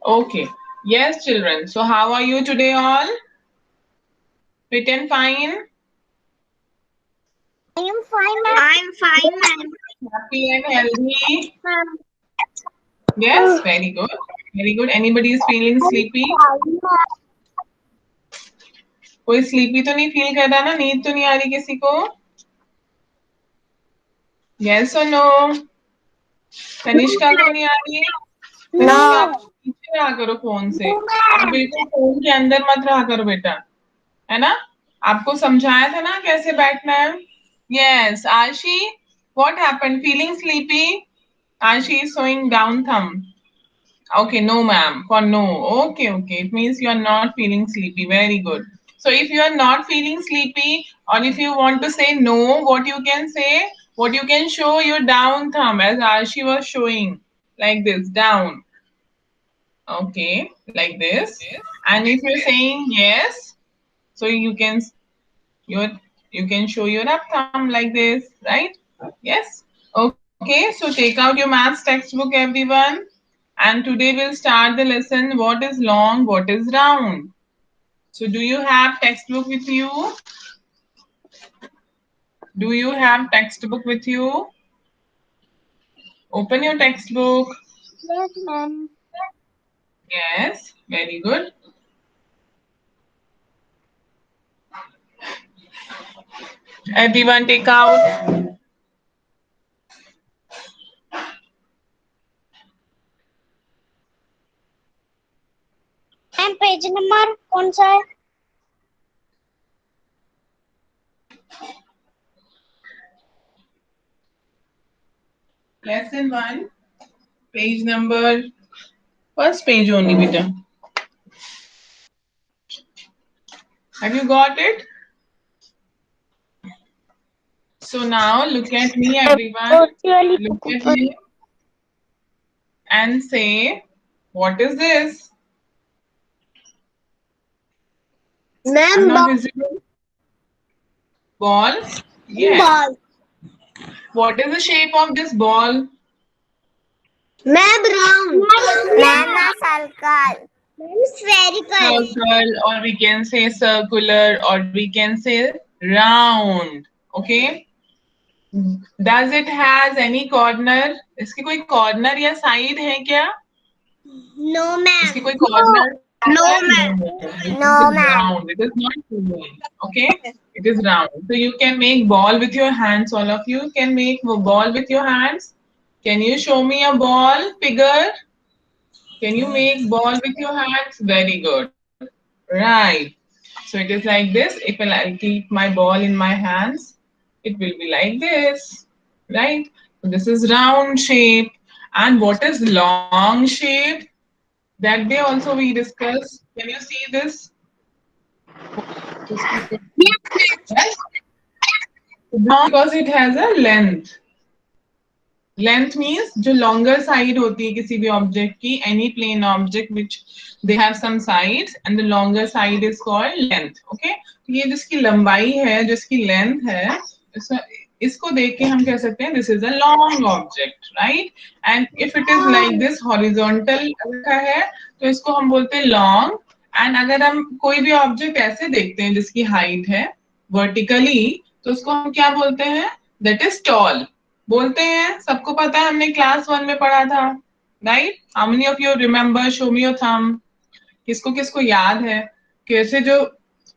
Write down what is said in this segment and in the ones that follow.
Okay. Yes, children. So how are you today all? Fit and fine? I am fine, ma'am. I'm fine, ma'am. Happy and healthy? Ma'am. Yes, very good. Very good. Anybody is feeling I'm sleepy? fine, ma'am. कोई sleepy तो नहीं feel कर रहा ना? नींद तो नहीं आ रही किसी को? Yes or no? तनिष्का को नहीं आ रही है? तनिष्का आप No. पीछे रहा करो फोन से। No, आप ma'am. बिल्कुल फोन के अंदर मत रहा करो बेटा, है ना? आपको समझाया था ना कैसे बैठना है? Yes, Ashi, what happened? Feeling sleepy? Ashi is showing down thumb. Okay, no, ma'am. For no. Okay, okay. It means you are not feeling sleepy. Very good. So if you are not feeling sleepy, or if you want to say no, what you can say? What you can show your down thumb, as Arshi was showing, like this, down. Okay, like this. And if you're saying yes, so your you can show your up thumb like this, right? Yes. Okay, so take out your maths textbook, everyone. And today we'll start the lesson. What is long? What is round? So do you have textbook with you? Do you have textbook with you? Open your textbook. Yes, ma'am. Yes, very good. Everyone take out. Ma'am page number कौन सा है? Lesson 1, page number, first page only, beta. Have you got it? So now look at me, everyone. Look at me and say, what is this? I'm ma'am not visible. Ball? Yes. Ball. What is the shape of this ball? Ma'am round. Ma'am circle. Ma'am spherical. Circle, or we can say circular, or we can say round. Okay. Does it has any corner? इसकी कोई corner या side है क्या? No ma'am. इसकी कोई corner? No No. Ma'am. It no is ma'am. round. It is not round. Okay. It is round. So you can make ball with your hands. All of you can make a ball with your hands. Can you show me a ball figure? Can you make ball with your hands? Very good. Right. So it is like this. If I keep my ball in my hands, it will be like this. Right? So this is round shape. And what is long shape? That day also we discussed. Can you see this? Yes. Long because it has a length. Length means जो longer side होती है किसी भी object की, any plane object which they have some sides and the longer side is called length. Okay, तो ये जिसकी लंबाई है, जिसकी length है, इसको देख के हम कह सकते हैं this is a long object, right? And if it is like this horizontal रखा है, तो इसको हम बोलते हैं long. And अगर हम कोई भी object ऐसे देखते हैं जिसकी height है vertically, तो उसको हम क्या बोलते हैं? That is tall. बोलते हैं, सबको पता है, हमने क्लास 1 में पढ़ा था, right? How many of you remember? Show me your thumb. किसको किसको याद है? कैसे जो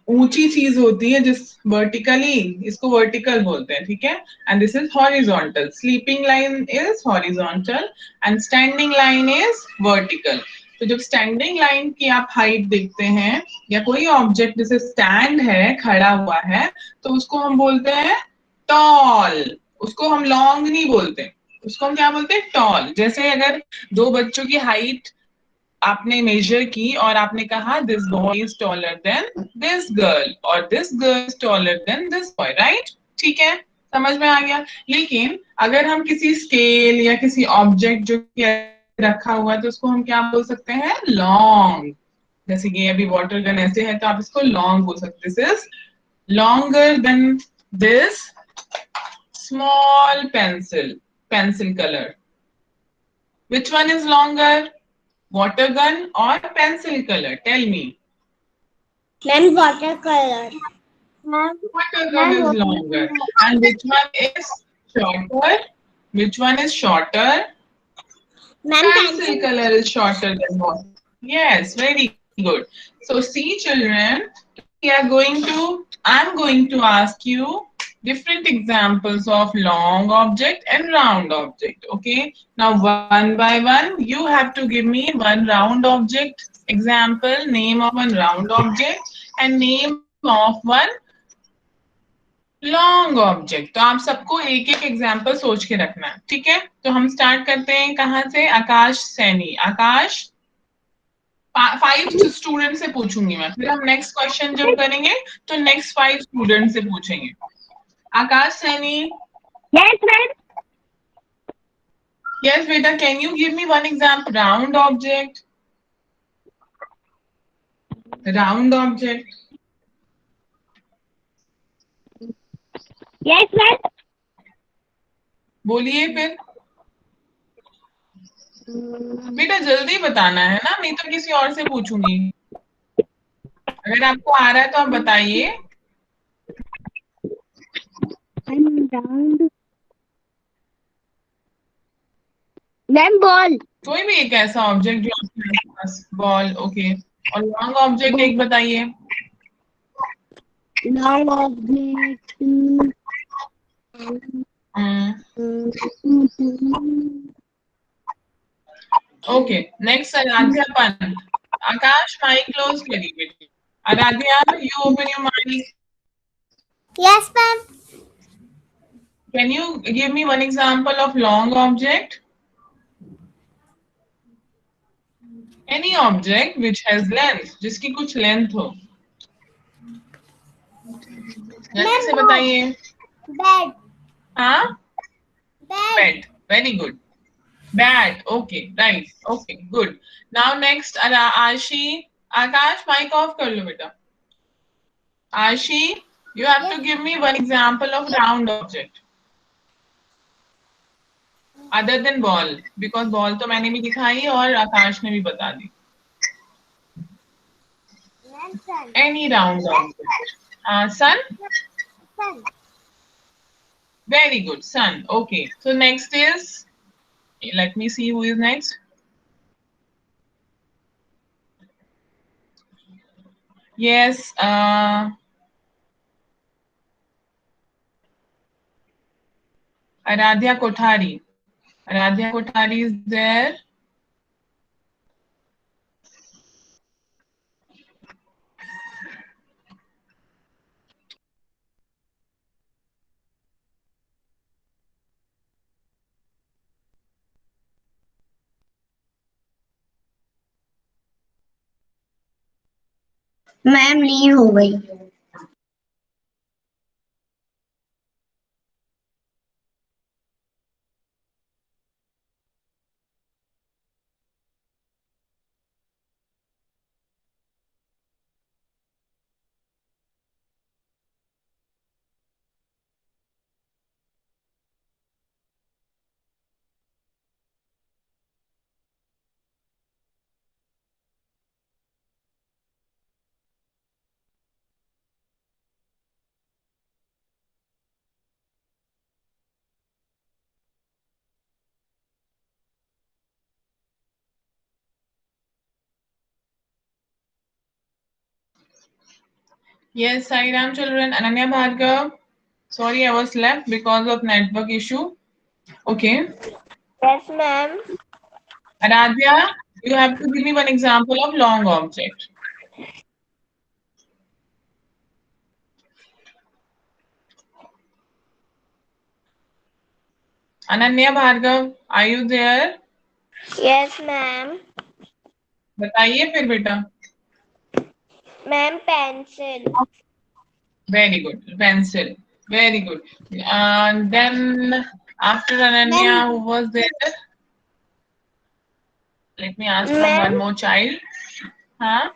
ऊंची चीज होती है जिस वर्टिकली, इसको वर्टिकल बोलते हैं, ठीक है? And this is horizontal. Sleeping line is horizontal and standing line is vertical. तो जब स्टैंडिंग लाइन की आप हाइट देखते हैं या कोई ऑब्जेक्ट जैसे स्टैंड है, खड़ा हुआ है, तो उसको हम बोलते हैं टॉल. उसको हम लॉन्ग नहीं बोलते, उसको हम क्या बोलते हैं? टॉल. जैसे अगर दो बच्चों की हाइट आपने मेजर की और आपने कहा this boy is taller than this girl और this girl is taller than this boy, right? ठीक है, समझ में आ गया. लेकिन अगर हम किसी स्केल या किसी ऑब्जेक्ट जो रखा हुआ है तो उसको हम क्या बोल सकते हैं? लॉन्ग. जैसे कि अभी वाटर गन ऐसे है तो आप इसको लॉन्ग बोल सकते हैं. This is longer than this small pencil color. Which one is longer? water gun or pencil color? Tell me. Ma'am, watercolor. Ma'am, Water gun is longer. And which one is shorter? Which one is shorter? Ma'am, Pencil pencil. color is shorter than water. Yes, very good. So see children, today I'm going to ask you different examples of long object and round object. Okay. Now one by one, you have to give me one round object example, name of one round object and name of one long object. तो आप सबको एक एक example सोच के रखना है, ठीक है. तो हम स्टार्ट करते हैं कहाँ से. आकाश सैनी. आकाश 5 स्टूडेंट से पूछूंगी मैं, फिर हम नेक्स्ट क्वेश्चन जब करेंगे तो नेक्स्ट 5 स्टूडेंट से पूछेंगे. आकाश सैनी. Yes, ma'am. यस बेटा, can you give me one example round object. Round object. Yes, ma'am. बोलिए फिर. बेटा जल्दी बताना है ना, नहीं तो किसी और से पूछूंगी. अगर आपको आ रहा है तो आप बताइए. Round. Ma'am, ball. कोई भी एक ऐसा ऑब्जेक्ट जो आपके पास. बॉल. ओके. और लॉन्ग ऑब्जेक्ट एक बताइए. Long object. Okay. Next Aradhya Pant. Akash mike close करिए बेटी. Aradhya you open your mike. Yes, ma'am. Can you give me one example of long object. Any object which has length, जिसकी कुछ लेंथ हो. जल्दी से बताइए. Bed. हाँ. Bed. Bed. Very good. Bad. Okay. Right. Okay. Good. Now next Ashi. Akash mic off कर लो बेटा. Ashi, you have to give me one example of round object other than ball, because ball तो मैंने भी दिखाई और आकाश ने भी बता दी. Any round object. Sun. Sun. Very good. Sun. Okay. So next is, let me see who is next. Yes. Aradhya Kothari. Aradhya Kothari is there. Ma'am leave हो गई. Yes, Sairam children. Ananya Bhargav. Sorry, I was left because of network issue. Okay. Yes, ma'am. Aradhya, you have to give me one example of long object. Ananya Bhargav, are you there? Yes, ma'am. बताइए फिर बेटा. Ma'am, pencil. Very good. Pencil. Very good. Then after Ananya, who was there? Let me ask from one more child. हाँ.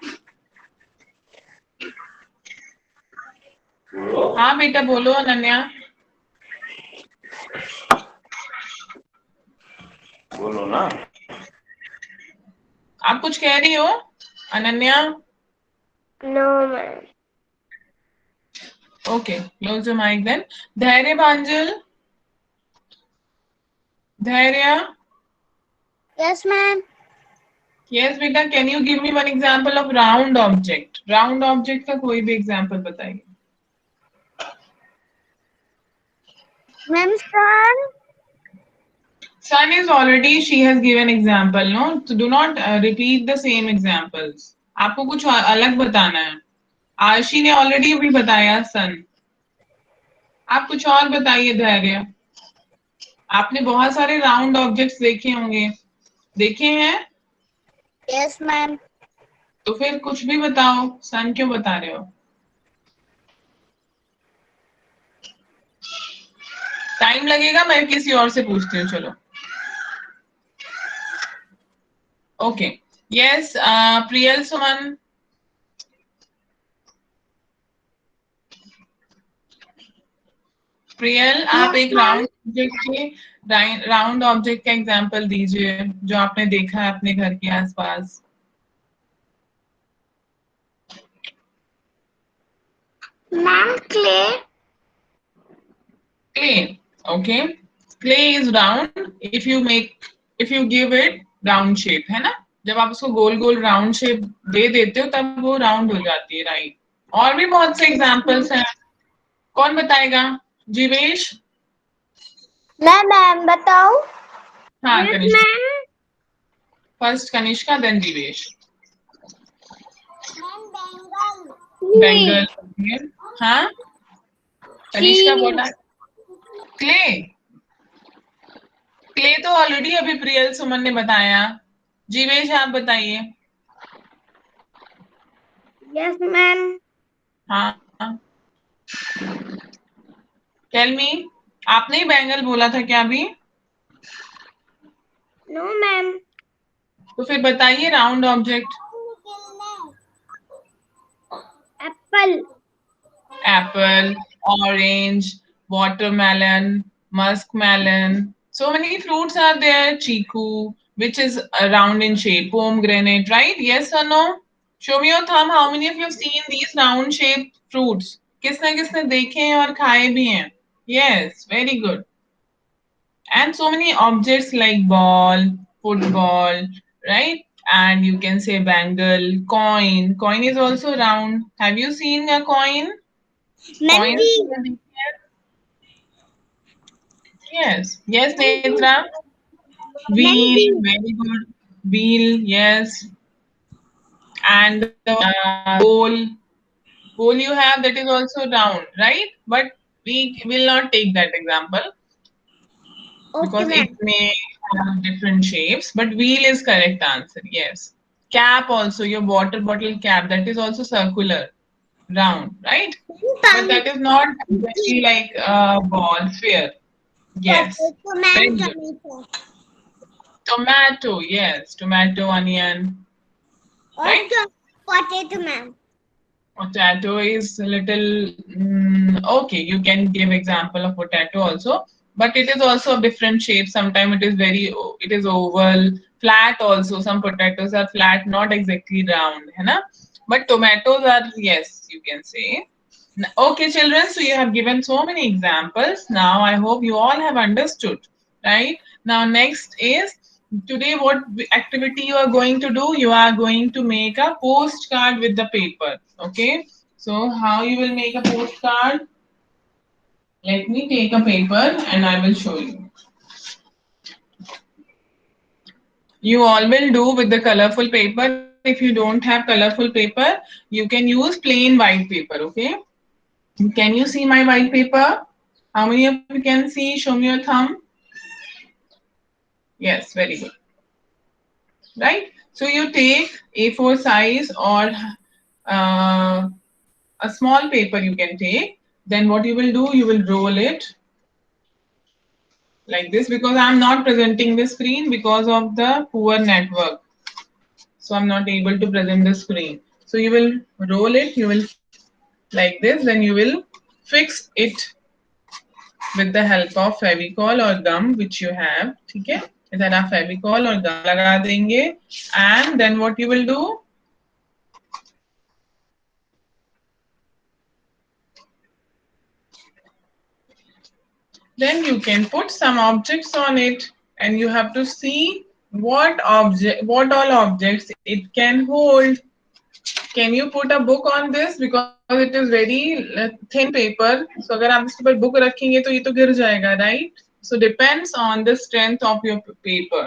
हाँ बेटा बोलो अनन्या. बोलो ना. आप कुछ कह रही हो Ananya? No, ma'am. Okay, close your mic then. Dhairya Bhanjal? Dhairya? Yes, ma'am. Yes, beta, can you give me one example of round object? Round object का कोई भी example बताइए. Ma'am, sun. Sun is already, she has given example, no? So do not repeat the same examples. आपको कुछ अलग बताना है. आशी ने already अभी बताया sun. आप कुछ और बताइए धैर्य. आपने बहुत सारे राउंड ऑब्जेक्ट्स देखे होंगे. देखे हैं? Yes, ma'am. तो फिर कुछ भी बताओ. सन क्यों बता रहे हो? टाइम लगेगा, मैं किसी और से पूछती हूँ. चलो. ओके. यस, प्रियल सुमन. प्रियल, आप Yes, एक ma'am. राउंड ऑब्जेक्ट का एग्जांपल दीजिए जो आपने देखा है अपने घर के आसपास. Ma'am, clay. Clay. Okay. Clay is round if you give it round shape, है ना? जब आप उसको गोल गोल राउंड शेप दे देते हो तब वो राउंड हो जाती है, राइट? और भी बहुत से एग्जांपल्स हैं. कौन बताएगा? जीवेश? Ma'am, बताओ. हाँ, Yes, Kanishka. ma'am. First Kanishka, then Jeevesh. Tree. Bangle. हाँ, कनिष्का बोला. क्ले. क्ले तो ऑलरेडी अभी प्रियल सुमन ने बताया. जीवेश, आप बताइए. Yes, ma'am. हाँ, टेल मी. आपने ही बैंगल बोला था क्या अभी? No, ma'am. तो फिर बताइए round object. Apple. Apple, orange, watermelon, muskmelon. So many fruits are there. Chiku, which is round in shape. Pomegranate, right? Yes or no? Show me your thumb. How many of you have seen these round shaped fruits? किसने किसने देखे हैं और खाए भी हैं? Yes, very good. And so many objects like ball, football, right? And you can say bangle, coin. Coin is also round. Have you seen a coin? Ma'am, Coins? wheel. Yes. Yes, Netra. Ma'am, Wheel, wheel. very good. Wheel, yes. And bowl. Bowl you have that is also round, right? But we will not take that example Okay, because it ma'am. may have different shapes. But wheel is correct answer. Yes. Cap also, your water bottle cap, that is also circular, round, right? But that is not exactly like a ball, sphere. Yes. Potato, ma'am, Very good. tomato. Tomato, yes. Tomato, onion, right? Also, potato, ma'am. Potato is a little okay. You can give example of potato also, but it is also of different shapes. Sometimes it is oval, flat also. Some potatoes are flat, not exactly round, है ना? But tomatoes are, yes, you can say. Okay, children. So you have given so many examples. Now I hope you all have understood, right? Now next is today what activity you are going to do. You are going to make a postcard with the paper. Okay. So how you will make a postcard? Let me take a paper and I will show you. You all will do with the colorful paper. If you don't have colorful paper, you can use plain white paper. Okay. Can you see my white paper? How many of you can see? Show me your thumb. Yes, very good. Right? So you take A4 size or a small paper you can take. Then what you will do, you will roll it like this because I'm not presenting the screen because of the poor network. So I'm not able to present the screen. So you will roll it, you will like this, then you will fix it with the help of Fevicol or gum which you have. Okay? इधर आप फेविकॉल और gum लगा देंगे and then what you will do, then you can put some objects on it and you have to see what all objects it can hold. Can you put a book on this because it is very thin paper, so अगर आप इसके ऊपर book रखेंगे तो ये तो गिर जाएगा, right? So depends on the strength of your paper.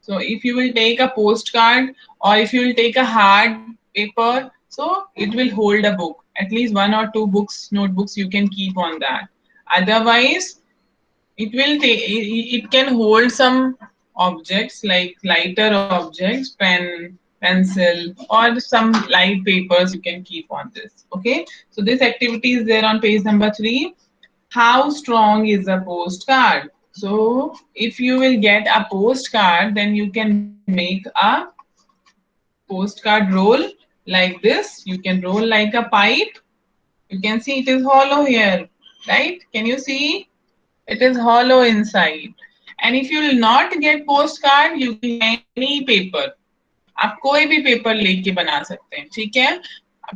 So if you will take a postcard or if you will take a hard paper, so it will hold a book, at least 1 or 2 books, notebooks you can keep on that. Otherwise it can hold some objects like lighter objects, pen, pencil, or some light papers you can keep on this. Okay, so this activity is there on page number 3. How strong is a postcard? So if you will get a postcard, then you can make a postcard roll like this. You can roll like a pipe. You can see it is hollow here, right? Can you see? It is hollow inside. And if you will not get postcard, you can any paper. आप कोई भी paper लेके बना सकते हैं, ठीक है?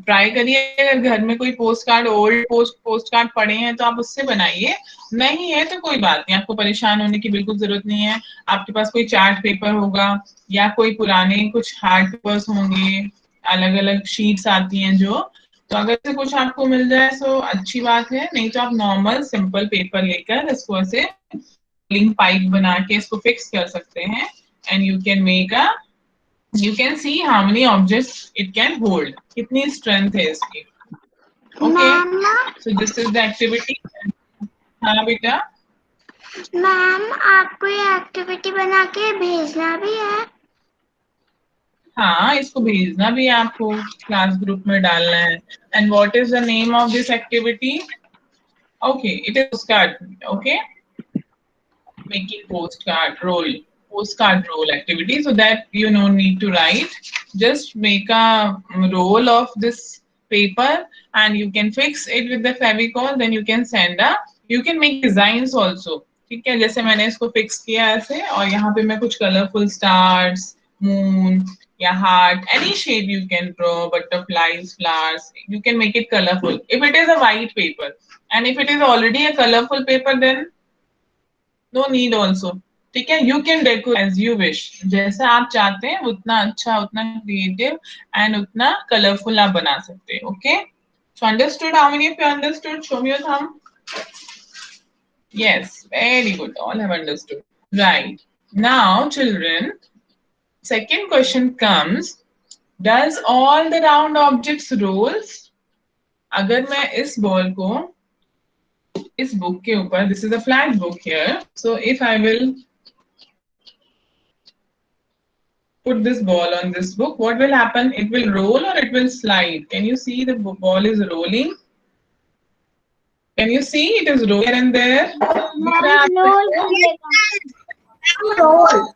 Try करिए, अगर घर में कोई post card, old post card पड़े हैं तो आप उससे बनाइए, नहीं है तो कोई बात नहीं, आपको परेशान होने की बिल्कुल जरूरत नहीं है। आपके पास कोई चार्ट पेपर होगा या कोई पुराने कुछ हार्ड पेपर्स होंगे, अलग अलग शीट्स आती हैं जो, तो अगर से कुछ आपको मिल जाए तो अच्छी बात है, नहीं तो आप नॉर्मल सिंपल पेपर लेकर इसको ऐसे लिंक पाइप बना के इसको फिक्स कर सकते हैं and you can make a, you can see how many objects it can hold, kitni strength hai iski. Okay, so this is the activity. हाँ बेटा, मैम आपको ये एक्टिविटी बना के भेजना भी है? हाँ इसको भेजना भी है आपको, क्लास ग्रुप में डालना है. And what is the name of this activity? Okay, it is postcard. Okay, making postcard roll activity, so that you no need to write, just make a roll of this paper and you can fix it with the Fevicol, then you can send a, you can make designs also. ठीक है, जैसे मैंने इसको fix किया ऐसे और यहाँ पे मैं कुछ कलरफुल स्टार्स, मून या heart, any shape you can draw, butterflies, flowers, you can make it colorful if it is a white paper, and if it is already a colorful paper then no need also. ठीक है, you can decorate as you wish, जैसा आप चाहते हैं उतना अच्छा, उतना creative and उतना colorful आप बना सकते हैं. Okay, so understood? How many of you understood? Show me your thumb. Yes, very good, all have understood. Right, now children, second question comes, does all the round objects rolls? अगर मैं इस ball को इस book के ऊपर, this is a flat book here, so if I will put this ball on this book, what will happen? It will roll or it will slide. Can you see the ball is rolling? Can you see it is rolling here and there? Roll.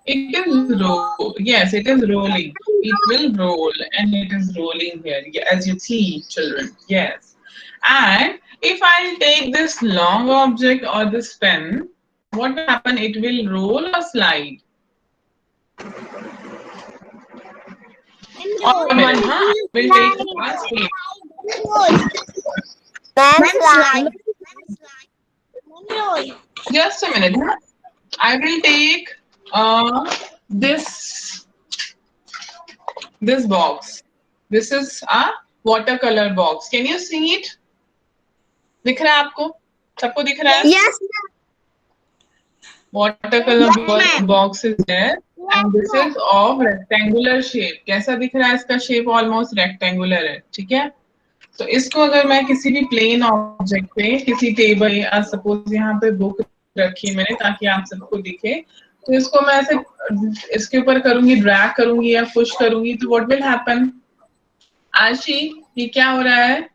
It is roll. Yes, it is rolling. It will roll and it is rolling here, as you see, children. Yes. And if I'll take this long object or this pen, what will happen? It will roll or slide? Or we'll take the last one. Just a minute. I will take this box. This is a watercolor box. Can you see it? दिख रहा है आपको? सबको दिख रहा है? Yes. Watercolor box is there, and this is of rectangular shape. कैसा दिख रहा है? इसका shape almost rectangular है, ठीक है? तो इसको अगर मैं किसी भी प्लेन ऑब्जेक्ट पे, किसी टेबल, सपोज यहाँ पे बुक रखी मैंने ताकि आप सबको दिखे, तो इसको मैं ऐसे इसके ऊपर करूंगी, ड्रैग करूंगी या पुश करूंगी, तो व्हाट विल हैपन? आशी, ये क्या हो रहा है?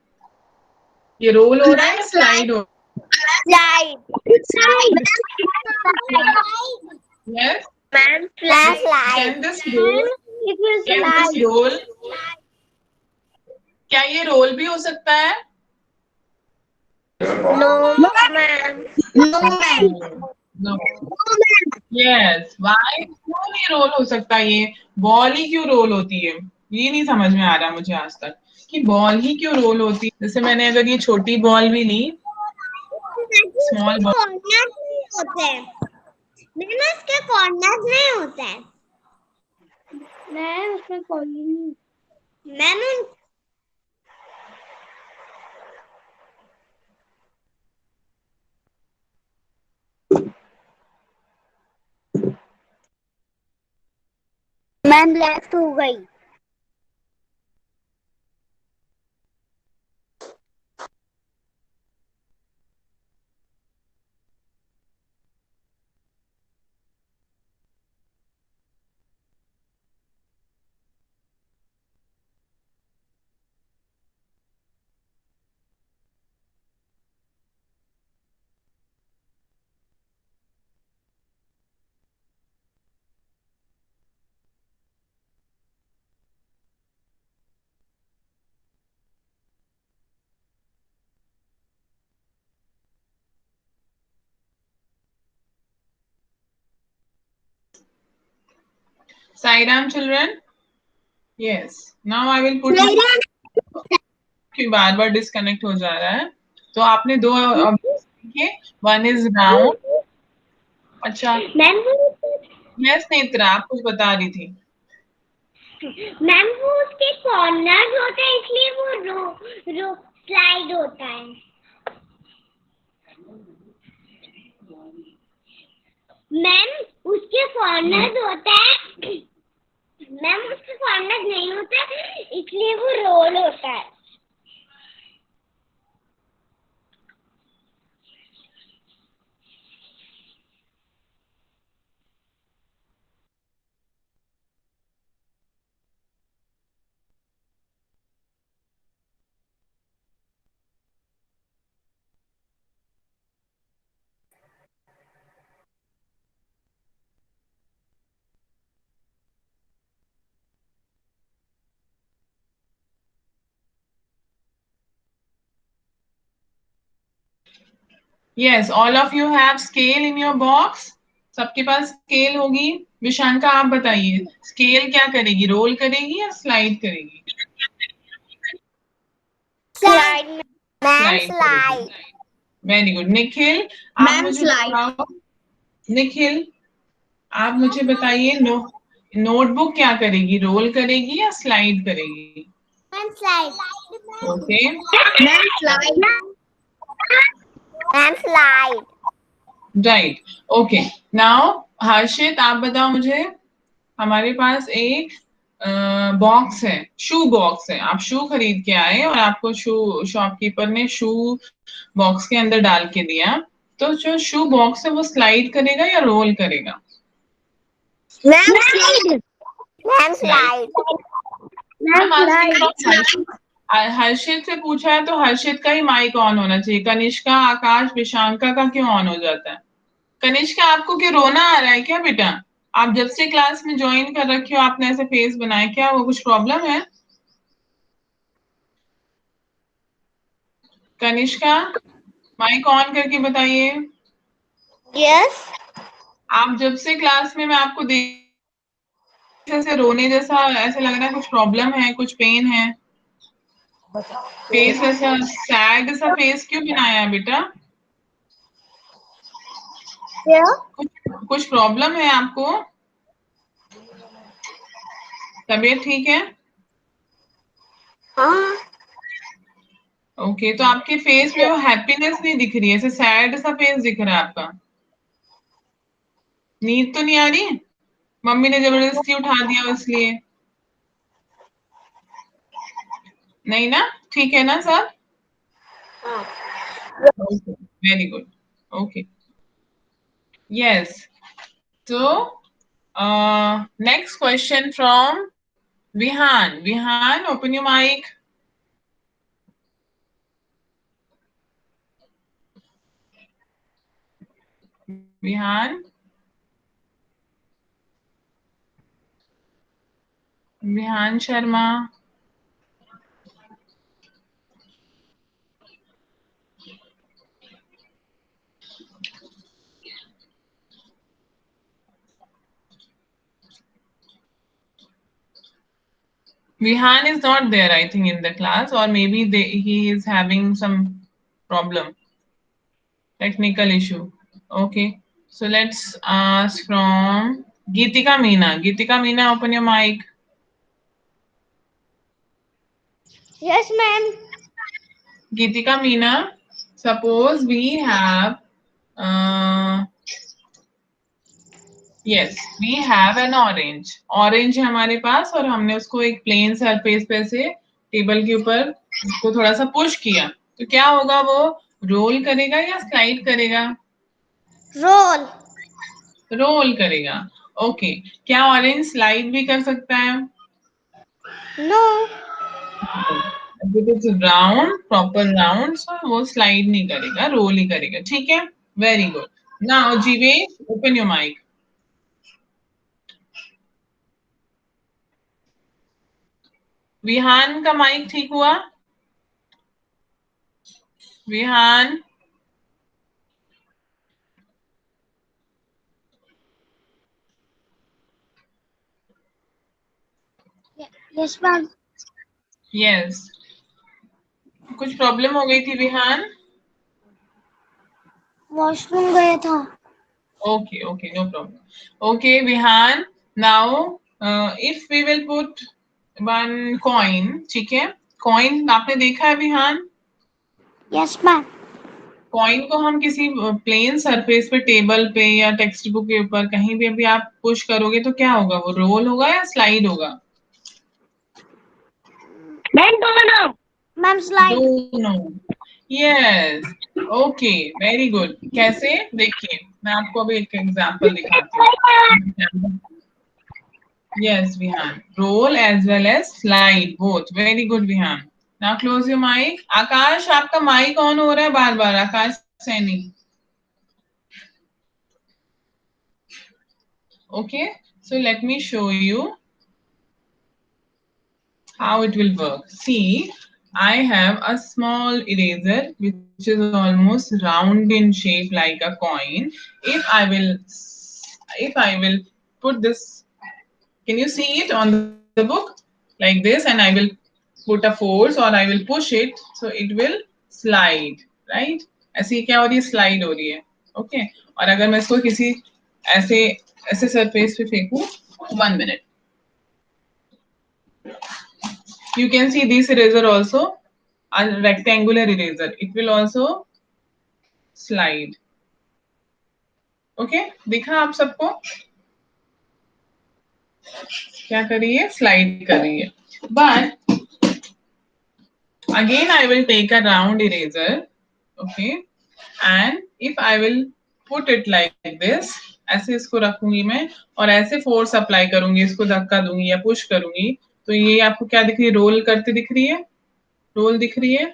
ये रोल हो रहा है या स्लाइड हो रहा है? Yes. Can this roll? Can this roll? क्या ये रोल भी हो सकता है? No, ma'am. No, ma'am. No. Yes, why क्यों नहीं रोल हो सकता? ये बॉल ही क्यों रोल होती है? ये नहीं समझ में आ रहा मुझे आज तक कि बॉल ही क्यों रोल होती है। जैसे मैंने अगर ये छोटी बॉल भी ली, स्मॉल बॉल, कॉर्नर नहीं होते हैं मैम, उसके कॉर्नर नहीं होते हैं मैम, उसमें कॉर्नर मैम। मैम लेफ्ट हो गई। Sairam children, yes, now I will put, कि बार बार डिस्कनेक्ट हो जा रहा है। तो आपने दो लिखे, वन इज राउंड। अच्छा, मैम यस नेत्रा, आप कुछ बता रही थी। मैम वो उसके कॉर्नर होते हैं इसलिए वो रो स्लाइड होता है। मैम उसके कॉर्नर होता है मैम, उसके कॉर्नर नहीं होता इसलिए वो रोल होता है। Yes, all of you have scale in your box. सबके पास स्केल होगी। विशांका आप बताइए, स्केल क्या करेगी, रोल करेगी या स्लाइड करेगी? स्लाइड मैम, स्लाइड करेगी। Slide very good. निखिल, आप मैम, मुझे स्लाइड बताओ, निखिल आप मुझे बताइए, नोटबुक क्या करेगी, रोल करेगी या स्लाइड करेगी? Ma'am, slide okay, ma'am, slide ma'am, slide right, okay. Now Harshit आप बताओ मुझे, हमारे पास एक बॉक्स है, शू बॉक्स है। आप शू खरीद के आए और आपको शू शॉपकीपर ने शू बॉक्स के अंदर डाल के दिया। तो जो शू बॉक्स है वो स्लाइड करेगा या रोल करेगा? Ma'am, slide ma'am, slide. Slide ma'am ma'am, slide Harshit से पूछा है तो हर्षित का ही माइक ऑन होना चाहिए। कनिष्का, आकाश, विशांका का क्यों ऑन हो जाता है? कनिष्का आपको क्या रोना आ रहा है क्या बेटा? आप जब से क्लास में ज्वाइन कर रखे हो आपने ऐसे फेस बनाए, क्या वो कुछ प्रॉब्लम है? कनिष्का, माइक ऑन करके बताइए। यस आप जब से क्लास में मैं आपको देख, ऐसे रोने जैसा ऐसे लग रहा है, कुछ प्रॉब्लम है, कुछ पेन है? फेस ऐसा सैड सा फेस क्यों बनाया है बेटा? क्या कुछ प्रॉब्लम है आपको? तबीयत ठीक है? हाँ ओके, तो आपके फेस में वो हैप्पीनेस नहीं दिख रही है, ऐसे सैड सा फेस दिख रहा है आपका। नींद तो नहीं आ रही? मम्मी ने जबरदस्ती उठा दिया हो इसलिए? नहीं ना? ठीक है ना सब? Okay, very good, okay, yes. तो next question from Vihan. Vihan, open your mike. Vihan, Vihan Sharma. Vihan is not there, I think, in the class, or maybe he is having some problem, technical issue. Okay, so let's ask from Geetika Meena. Geetika Meena, open your mic. Yes, ma'am. Geetika Meena, suppose we have yes we have an orange. Orange है हमारे पास और हमने उसको एक plane surface पे से table के ऊपर उसको थोड़ा सा पुश किया, तो क्या होगा? वो रोल करेगा या स्लाइड करेगा? रोल. रोल करेगा. ओके, क्या ऑरेंज स्लाइड भी कर सकता है? No. It is round, proper round, so वो स्लाइड नहीं करेगा, रोल ही करेगा. ठीक है, very good. Now Jeevesh, open your mike. Vihan का माइक ठीक हुआ? Vihan, yes ma'am. यस, कुछ प्रॉब्लम हो गई थी विहान? वॉशरूम गया था. Okay, okay, no problem. Okay, Vihan, now if we will put one coin, ठीक है? Coin आपने देखा है विहान? Yes ma'am. कॉइन को हम किसी प्लेन सरफेस पे, टेबल पे या टेक्स्ट बुक के ऊपर कहीं भी अभी आप पुश करोगे तो क्या होगा? वो रोल होगा या स्लाइड होगा? मैम दोनों. Ma'am slide. दोनों. Yes, okay, very good. कैसे? देखिए, मैं आपको अभी एक एग्जांपल दिखाती हूँ. Yes, Vihan. Roll as well as slide, both. Very good, Vihan. Now close your mic. आकाश, आपका माइक ऑन हो रहा है बार बार. आकाश Saini. Okay, so let me show you how it will work. See, I have a small eraser which is almost round in shape like a coin. If I will put this, can you see it on the book like this, and I will put a force or I will push it, so it will slide, right? ऐसी क्या हो रही है? Slide हो रही है. Okay, और अगर मैं इसको किसी ऐसे ऐसे सरफेस पे फेंकूं, 1 minute, you can see this eraser also, a rectangular eraser, it will also slide. Okay, दिखा आप सबको? क्या कर रही है? स्लाइड कर रही है. But again I will take a round eraser, okay, and if I will put it like this, ऐसे इसको रखूंगी मैं और ऐसे फोर्स अप्लाई करूंगी, इसको धक्का दूंगी या पुश करूंगी, तो ये आपको क्या दिख रही है? रोल करते दिख रही है. रोल दिख रही है?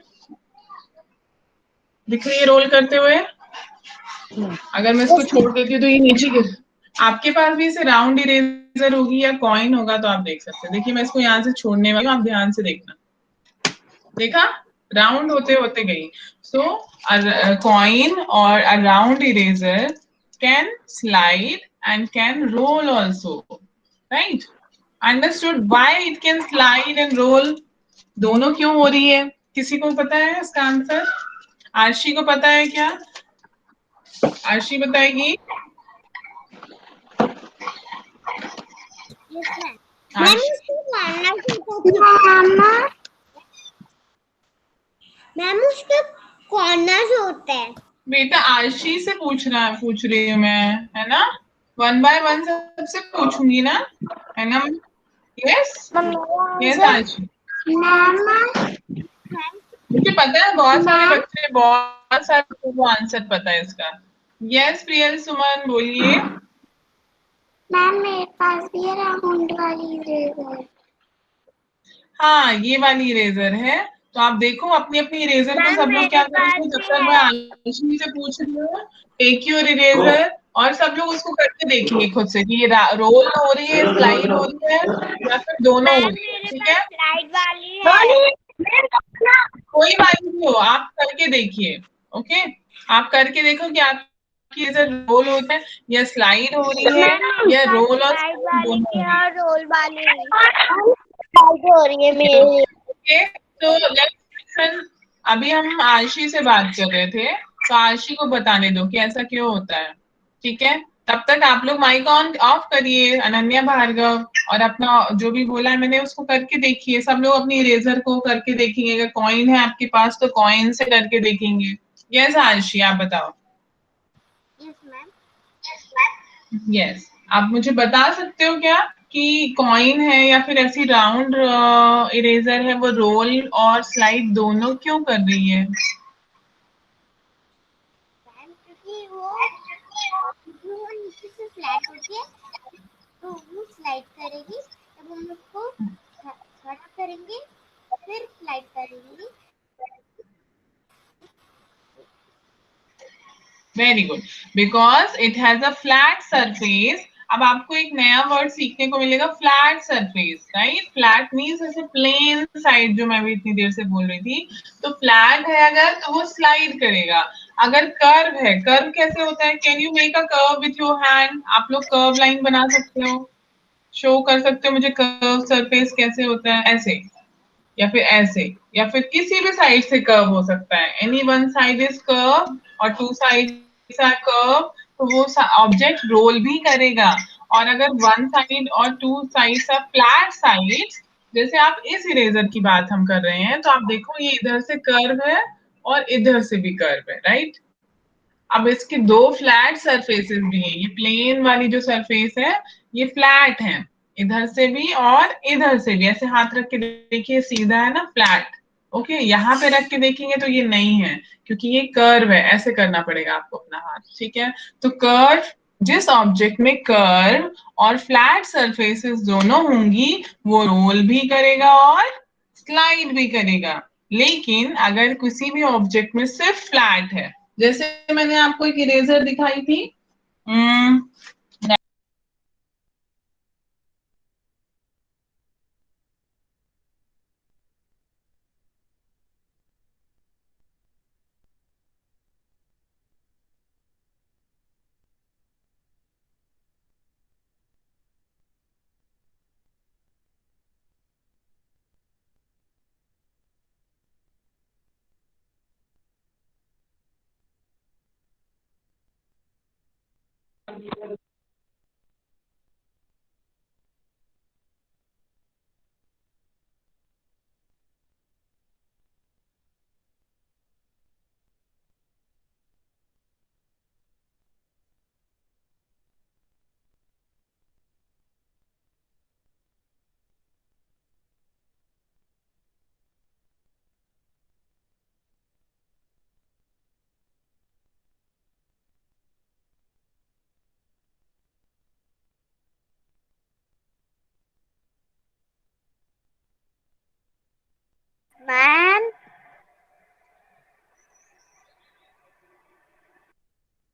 दिख रही है रोल करते हुए? अगर मैं इसको छोड़ देती हूँ तो ये नीचे गिर. आपके पास भी इसे राउंड इरेजर होगी या कॉइन होगा तो आप देख सकते हैं. देखिए, मैं इसको यहाँ से छोड़ने वाली हूँ, आप ध्यान से देखना. देखा? राउंड होते होते गई. सो a coin or a round eraser can slide and can roll also, right? Understood why it can slide and roll? दोनों क्यों हो रही है? किसी को पता है इसका आंसर? आरशी को पता है क्या? आरशी बताएगी. मैम उसके कॉर्नर्स होते हैं. बेटा आरशी से पूछ रही हूँ मैं, है ना? 1 by 1 सबसे पूछूंगी ना, है ना? Yes, yes Aarshi. मुझे पता है बहुत सारे बच्चे, बहुत सारे को आंसर पता है इसका. यस प्रियल सुमन, बोलिए. मैम मेरे पास भी राउंड वाली इरेजर है. हाँ, ये वाली इरेजर है. तो आप देखो अपनी अपनी इरेजर को सब लोग क्या करेंगे. जब तक मैं आरशी से पूछ रही हूँ, टेक योर इरेजर, और सब लोग उसको करके देखेंगे खुद से कि ये रोल हो रही है, स्लाइड हो रही है या फिर दोनों हो रही है. ठीक है, स्लाइड वाली है. कोई बात नहीं हो, आप करके देखिए. ओके, आप करके देखो कि आपकी इरेजर रोल होता है या स्लाइड हो रही है या रोल और स्लाइड वाली दोनों हो रही है. और रोल वाली. हो रही है मेरी। ओके, तो लेट्स, अभी हम आशी से बात कर रहे थे, तो आशी को बताने दो कि ऐसा क्यों होता है। ठीक है, तब तक आप लोग माइक ऑन ऑफ करिए, अनन्या भार्गव, और अपना जो भी बोला है मैंने उसको करके देखिए। सब लोग अपनी इरेजर को करके देखेंगे, अगर कॉइन है आपके पास तो कॉइन से करके देखेंगे। यस आशी, आप बताओ। Yes ma'am. यस, आप मुझे बता सकते हो क्या कि कॉइन है या फिर ऐसी राउंड इरेजर है, वो रोल और स्लाइड दोनों क्यों कर रही है? क्योंकि वो नीचे से फ्लैट होती है तो वो स्लाइड करेगी, तब हम उसको खड़ा करेंगे फिर स्लाइड करेंगे। Very good, because it has a flat surface. अब आपको एक नया वर्ड सीखने को मिलेगा, flat surface, right? Flat means ऐसे प्लेन साइड, जो मैं भी इतनी देर से बोल रही थी। तो फ्लैट है अगर, तो वो स्लाइड करेगा। अगर कर्व है, कर्व कैसे होता है? Can you make a curve with your hand? आप लोग कर्व लाइन बना सकते हो, शो कर सकते हो मुझे कर्व सरफेस कैसे होता है? ऐसे, या फिर ऐसे, या फिर किसी भी साइड से कर्व हो सकता है। Any one side is curve और टू साइड्स आर कर्व, तो वो ऑब्जेक्ट रोल भी करेगा। और अगर वन साइड और two sides are flat sides, जैसे आप इस इरेजर की बात हम कर रहे हैं, तो आप देखो ये इधर से कर्व है और इधर से भी कर्व है, राइट? अब इसके दो फ्लैट सरफेसेस भी हैं। ये प्लेन वाली जो सरफेस है, ये फ्लैट है, इधर से भी और इधर से भी। ऐसे हाथ रख के देखिए, सीधा है ना, फ्लैट। ओके, यहाँ पे रख के देखेंगे तो ये नहीं है, क्योंकि ये कर्व है। ऐसे करना पड़ेगा आपको अपना हाथ, ठीक है? तो कर्व, जिस ऑब्जेक्ट में कर्व और फ्लैट सरफेसेस दोनों होंगी, वो रोल भी करेगा और स्लाइड भी करेगा। लेकिन अगर किसी भी ऑब्जेक्ट में सिर्फ फ्लैट है, जैसे मैंने आपको एक इरेजर दिखाई थी, मैम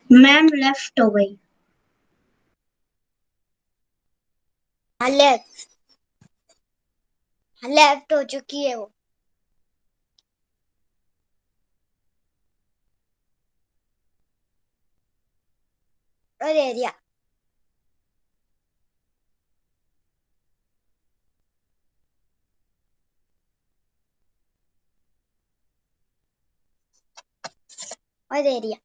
मैम लेफ्ट हो गई। लेफ्ट लेफ्ट हो चुकी है वो। अरे एरिया अरे एरिया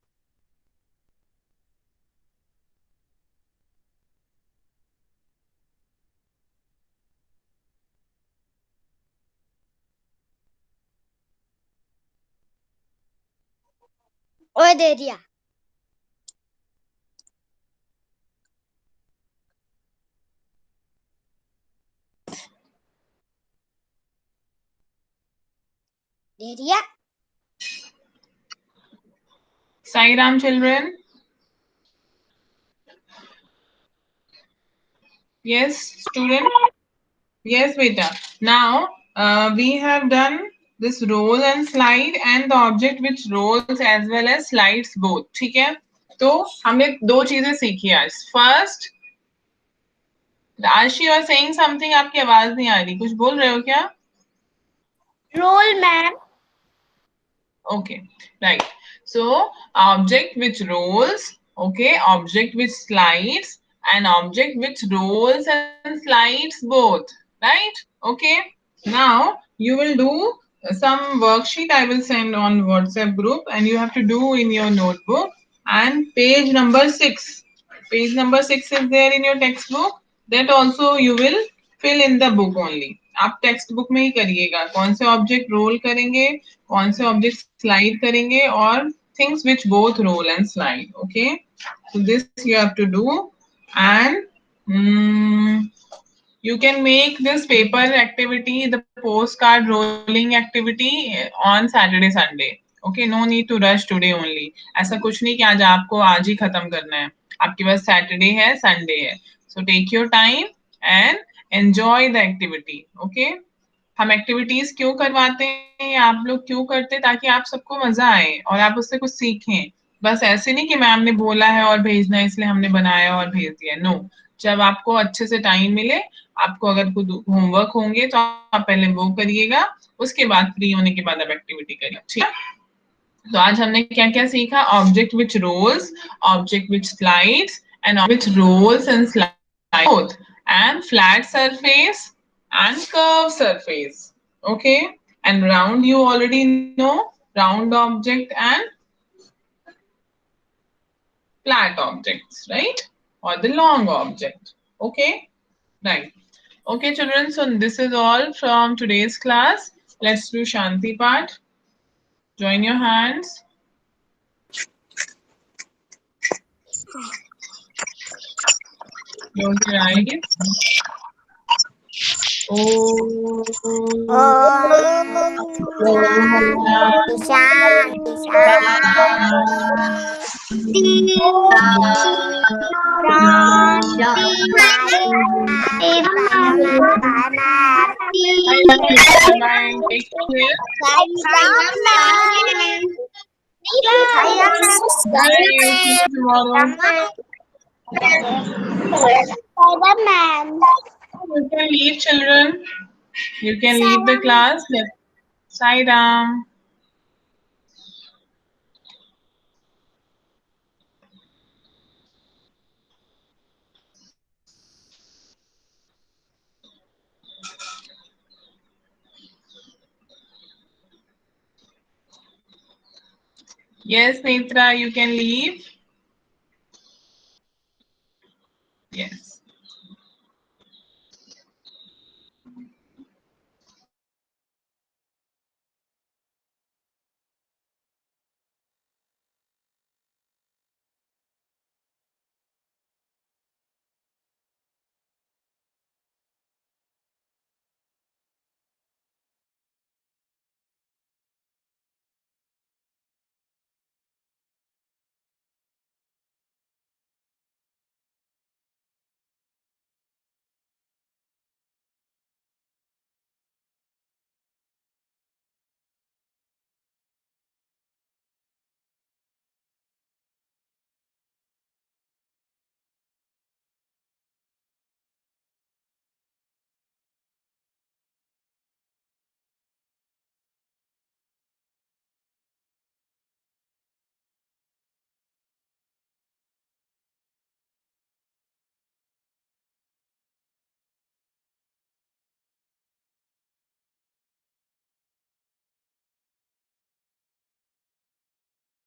अरे area area. Sai Ram children. Yes, student. Yes, beta. Now we have done this roll and slide and the object which rolls as well as slides both. ठीक है? तो हमने दो चीजें सीखी आज। फर्स्ट, आशी और saying something, आपकी आवाज नहीं आ रही, कुछ बोल रहे हो क्या? Roll ma'am. Okay, right. So object which rolls, okay, object which slides, and object which rolls and slides both, right? Okay, now you will do some worksheet I will send on WhatsApp group, and you have to do in your notebook. And page number 6, page number 6 is there in your textbook, that also you will fill in the book only. आप text book में ही करिएगा, कौन से object role करेंगे, कौन से object slide करेंगे, और things which both roll and slide. Okay, so this you have to do. And you can make this paper activity, the postcard rolling activity, on Saturday Sunday. Okay, no need to rush today only. ऐसा कुछ नहीं कि आज आपको आज ही खत्म करना है, आपके पास सैटरडे है, संडे है. So take your time and enjoy the activity. Okay, हम एक्टिविटीज क्यों करवाते हैं, आप लोग क्यों करते हैं, ताकि आप सबको मजा आए और आप उससे कुछ सीखें. बस ऐसे नहीं कि मैम ने बोला है और भेजना है इसलिए हमने बनाया और भेज दिया. नो, जब आपको अच्छे से टाइम मिले, आपको अगर कुछ होमवर्क होंगे तो आप पहले वो करिएगा, उसके बाद फ्री होने के बाद आप एक्टिविटी करिए. ठीक है, तो आज हमने क्या क्या सीखा. Object which rolls, object which slides, and which rolls and slides both, and flat surface and curved surface. Okay, and round you already know, round object and flat objects, right? Or the long object. Okay, right. Okay children, so this is all from today's class. Let's do Shanti part. Join your hands. Close your eyes. Oh, Shanti bye. Take care. Bye. See you tomorrow. You can leave, children. You can leave the class. Sai Ram. Yes, Netra, you can leave. Yes.